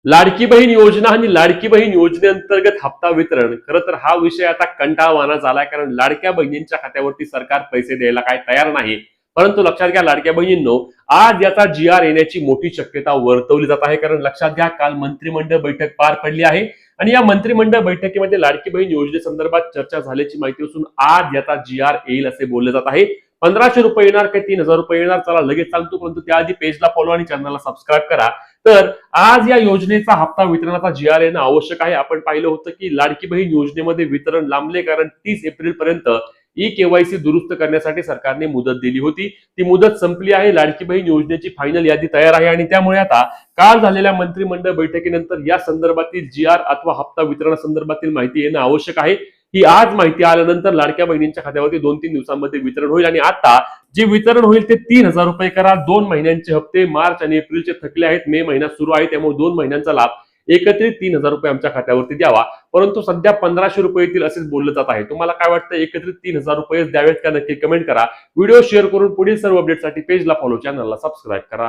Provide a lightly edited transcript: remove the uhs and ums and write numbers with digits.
लाडकी बहीण योजना आणि लाडकी बहीण योजनेअंतर्गत हप्ता वितरण खरं तर हा विषय आता कंटाळवाणा झालाय, कारण लाडक्या बहिणींच्या खात्यावरती सरकार पैसे द्यायला काय तयार नाही. परंतु लक्षात घ्या लाडक्या बहिणींनो, आज याचा जी आर येण्याची मोठी शक्यता वर्तवली जात आहे. कारण लक्षात घ्या, काल मंत्रिमंडळ बैठक पार पडली आहे आणि या मंत्रिमंडळ बैठकीमध्ये लाडकी बहीण योजनेसंदर्भात चर्चा झाल्याची माहिती असून आज याचा जी आर येईल असे बोलले जात आहे. 1500 रुपये येणार काही 3000 रुपये येणार, चला लगेच सांगतो. परंतु त्याआधी पेजला फॉलो आणि चॅनलला सबस्क्राईब करा. तर आज या योजनेचा हप्ता वितरणाचा जी आर येणं आवश्यक आहे. आपण पाहिलं होतं की लाडकी बहीण योजनेमध्ये वितरण लांबले, कारण 30 एप्रिल पर्यंत ई-केवायसी दुरुस्त करण्यासाठी सरकारने मुदत दिली होती. ती मुदत संपली आहे. लाडकी बहीण योजनेची फायनल यादी तयार आहे आणि त्यामुळे आता काल झालेल्या मंत्रिमंडळ बैठकीनंतर या संदर्भातील जी-आर अथवा हप्ता वितरणासंदर्भातील माहिती येणं आवश्यक आहे. ही आज माहिती आल्यानंतर लाडक्या बहिणींच्या खात्यावरती 2-3 दिवसांमध्ये वितरण होईल. आणि आता जे वितरण होईल ते 3000 रुपये करा. 2 महिन्यांचे हप्ते मार्च आणि एप्रिलचे थकले आहेत. मे महिना सुरू आहे, त्यामुळे 2 महिन्यांचा लाभ एकत्रित 3000 रुपये आमच्या खात्यावरती द्यावा. परंतु सध्या 1500 रुपये येतील असेच बोललं जात आहे. तुम्हाला काय वाटतं, एकत्रित 3000 रुपये द्यावेत का? नक्की कमेंट करा. व्हिडिओ शेअर करून पुढील सर्व अपडेटसाठी पेजला फॉलो, चॅनलला सबस्क्राईब करा.